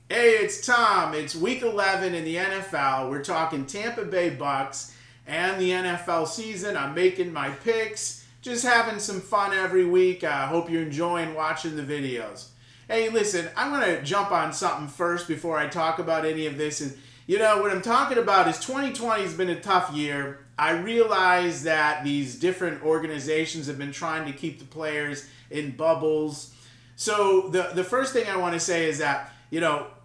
Hey, it's Tom. It's week 11 in the NFL. We're talking Tampa Bay Bucks and the NFL season. I'm making my picks, just having some fun every week. I hope you're enjoying watching the videos. Hey, listen, I'm going to jump on something first before I talk about any of this. And, what I'm talking about is 2020 has been a tough year. I realize that these different organizations have been trying to keep the players in bubbles. So the first thing I want to say is that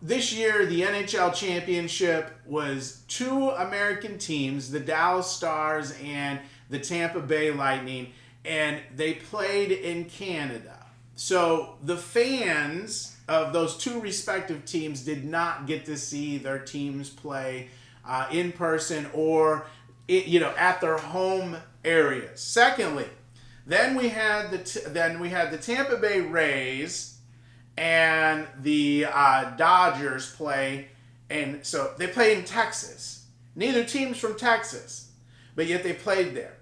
this year the NHL championship was two American teams, the Dallas Stars and the Tampa Bay Lightning, and they played in Canada. So the fans of those two respective teams did not get to see their teams play in person or at their home areas. Secondly, then we had the Tampa Bay Rays and the Dodgers play, and so they play in Texas. Neither team's from Texas, but yet they played there.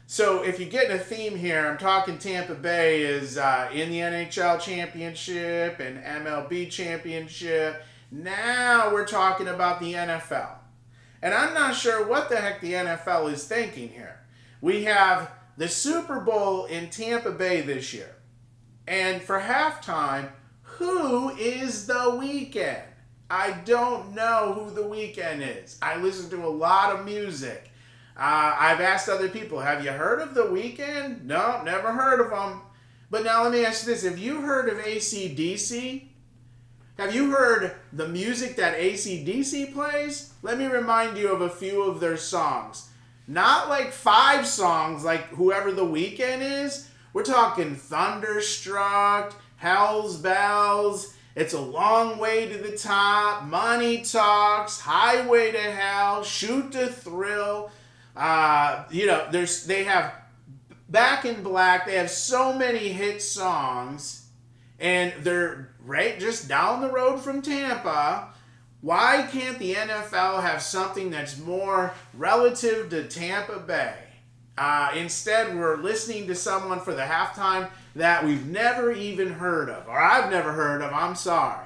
So if you get a theme here, I'm talking Tampa Bay is in the NHL championship and MLB championship. Now we're talking about the NFL. And I'm not sure what the heck the NFL is thinking here. We have the Super Bowl in Tampa Bay this year. And for halftime, who is The Weeknd? I don't know who The Weeknd is. I listen to a lot of music. I've asked other people, have you heard of The Weeknd? No, never heard of him. But now let me ask you this. Have you heard of AC/DC? Have you heard the music that AC/DC plays? Let me remind you of a few of their songs. Not like 5 songs like whoever The Weeknd is. We're talking Thunderstruck, Hell's Bells, It's a Long Way to the Top, Money Talks, Highway to Hell, Shoot to Thrill. They have Back in Black. They have so many hit songs, and they're right just down the road from Tampa. Why can't the NFL have something that's more relative to Tampa Bay? Instead, we're listening to someone for the halftime that we've never even heard of, or I've never heard of. I'm sorry.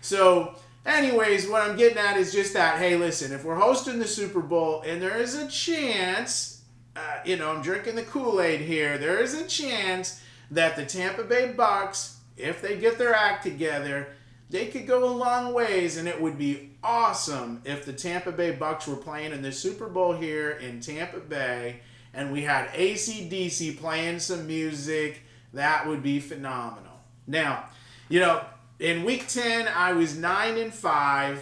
So, anyways, what I'm getting at is just that, hey, listen, if we're hosting the Super Bowl and there is a chance, I'm drinking the Kool-Aid here, there is a chance that the Tampa Bay Bucks, if they get their act together, they could go a long ways, and it would be awesome if the Tampa Bay Bucks were playing in the Super Bowl here in Tampa Bay, and we had AC/DC playing some music. That would be phenomenal. Now, in week 10, I was 9-5.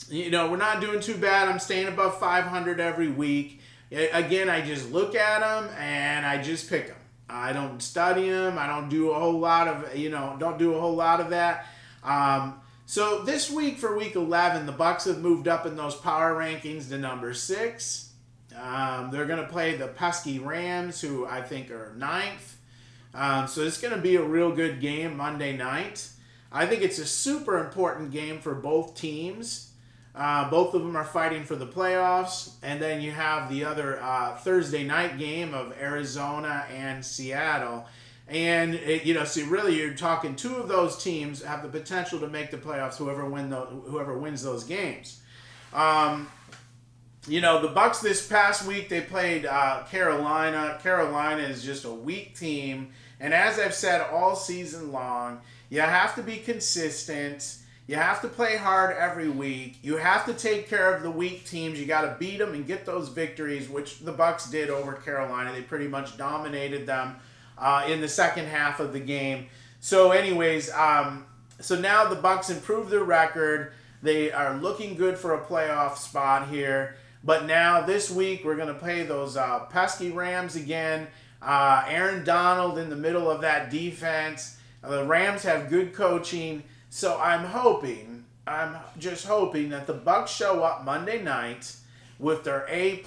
We're not doing too bad. I'm staying above 500 every week. Again, I just look at them and I just pick them. I don't study them. I don't do a whole lot of that. So this week for week 11, the Bucks have moved up in those power rankings to number 6. They're going to play the pesky Rams, who I think are 9th. So it's going to be a real good game Monday night. I think it's a super important game for both teams. Both of them are fighting for the playoffs. And then you have the other Thursday night game of Arizona and Seattle. And, so really you're talking 2 of those teams have the potential to make the playoffs, whoever wins those games. The Bucks this past week, they played Carolina. Carolina is just a weak team. And as I've said all season long, you have to be consistent. You have to play hard every week. You have to take care of the weak teams. You got to beat them and get those victories, which the Bucks did over Carolina. They pretty much dominated them in the second half of the game. So anyways, so now the Bucks improved their record. They are looking good for a playoff spot here. But now this week we're going to play those pesky Rams again. Aaron Donald in the middle of that defense. The Rams have good coaching. So I'm just hoping that the Bucks show up Monday night with their A+++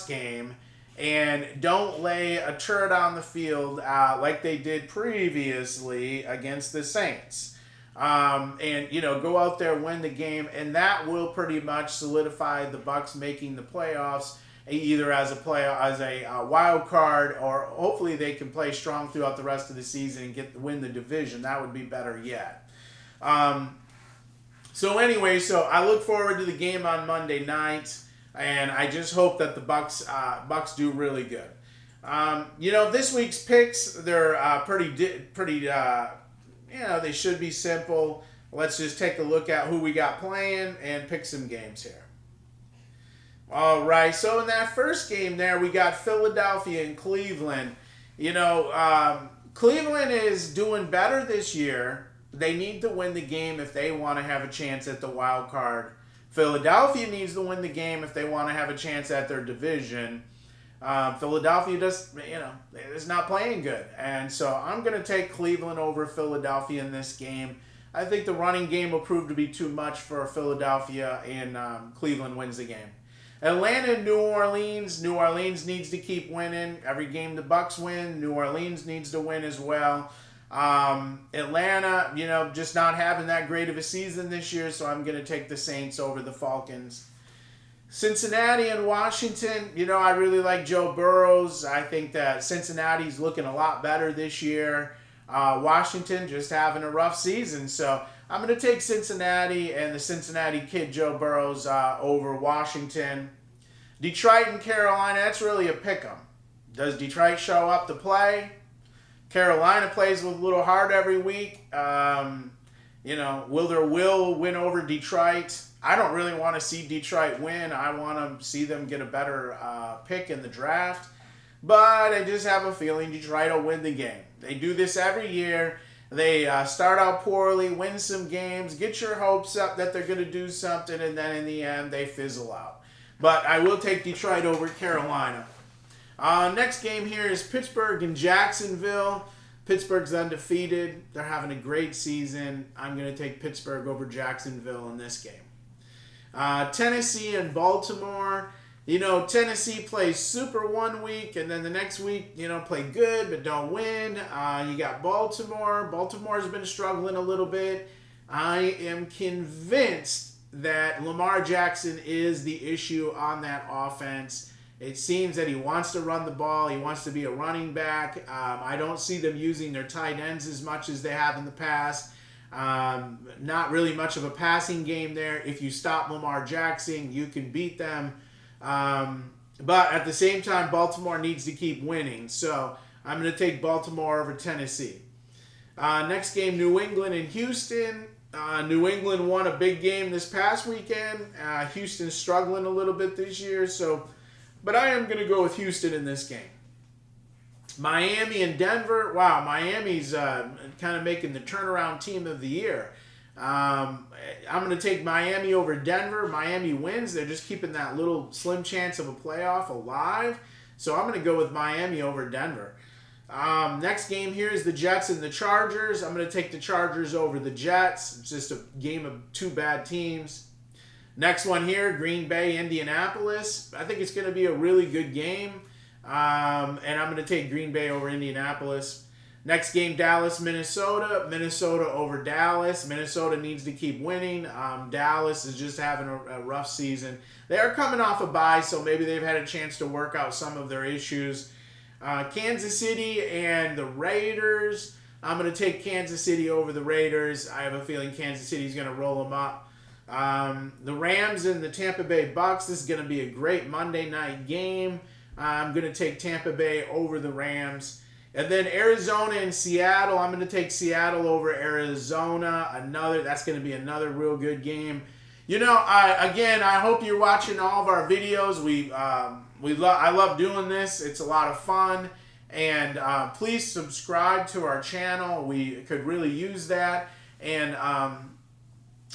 game and don't lay a turd on the field like they did previously against the Saints. Go out there, win the game, and that will pretty much solidify the Bucks making the playoffs, either as a wild card, or hopefully they can play strong throughout the rest of the season and win the division. That would be better yet. So anyway, so I look forward to the game on Monday night, and I just hope that the Bucks do really good. This week's picks, they're pretty. They should be simple. Let's just take a look at who we got playing and pick some games here. All right, so in that first game there, we got Philadelphia and Cleveland. Cleveland is doing better this year. They need to win the game if they want to have a chance at the wild card. Philadelphia needs to win the game if they want to have a chance at their division. Philadelphia is not playing good. And so I'm going to take Cleveland over Philadelphia in this game. I think the running game will prove to be too much for Philadelphia, and Cleveland wins the game. Atlanta and New Orleans. New Orleans needs to keep winning. Every game the Bucks win, New Orleans needs to win as well. Atlanta, just not having that great of a season this year, so I'm going to take the Saints over the Falcons. Cincinnati and Washington, I really like Joe Burrows. I think that Cincinnati's looking a lot better this year. Washington just having a rough season, so I'm going to take Cincinnati and the Cincinnati kid Joe Burrows over Washington. Detroit and Carolina, that's really a pick-em. Does Detroit show up to play? Carolina plays with a little heart every week. Will their will win over Detroit? I don't really want to see Detroit win. I want to see them get a better pick in the draft. But I just have a feeling Detroit will win the game. They do this every year. They start out poorly, win some games, get your hopes up that they're going to do something, and then in the end, they fizzle out. But I will take Detroit over Carolina. Next game here is Pittsburgh and Jacksonville. Pittsburgh's undefeated. They're having a great season. I'm going to take Pittsburgh over Jacksonville in this game. Tennessee and Baltimore. Tennessee plays super one week, and then the next week, play good but don't win. You got Baltimore. Baltimore's been struggling a little bit. I am convinced that Lamar Jackson is the issue on that offense. It seems that he wants to run the ball. He wants to be a running back. I don't see them using their tight ends as much as they have in the past. Not really much of a passing game there. If you stop Lamar Jackson, you can beat them. But at the same time, Baltimore needs to keep winning. So I'm going to take Baltimore over Tennessee. Next game, New England and Houston. New England won a big game this past weekend. Houston's struggling a little bit this year. But I am going to go with Houston in this game. Miami and Denver. Wow, Miami's kind of making the turnaround team of the year. I'm going to take Miami over Denver. Miami wins. They're just keeping that little slim chance of a playoff alive. So I'm going to go with Miami over Denver. Next game here is the Jets and the Chargers. I'm going to take the Chargers over the Jets. It's just a game of two bad teams. Next one here, Green Bay, Indianapolis. I think it's going to be a really good game. And I'm going to take Green Bay over Indianapolis. Next game, Dallas, Minnesota. Minnesota over Dallas. Minnesota needs to keep winning. Dallas is just having a rough season. They are coming off a bye, so maybe they've had a chance to work out some of their issues. Kansas City and the Raiders. I'm going to take Kansas City over the Raiders. I have a feeling Kansas City is going to roll them up. The Rams and the Tampa Bay Bucks. This is going to be a great Monday night game. I'm going to take Tampa Bay over the Rams. And then Arizona and Seattle. I'm going to take Seattle over Arizona. That's going to be another real good game. I hope you're watching all of our videos. I love doing this. It's a lot of fun. And please subscribe to our channel. We could really use that. And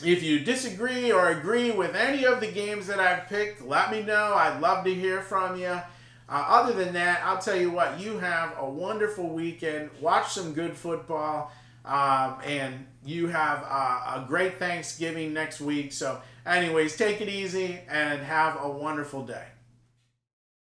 if you disagree or agree with any of the games that I've picked, let me know. I'd love to hear from you. Other than that, I'll tell you what, you have a wonderful weekend. Watch some good football. And you have a great Thanksgiving next week. So anyways, take it easy and have a wonderful day.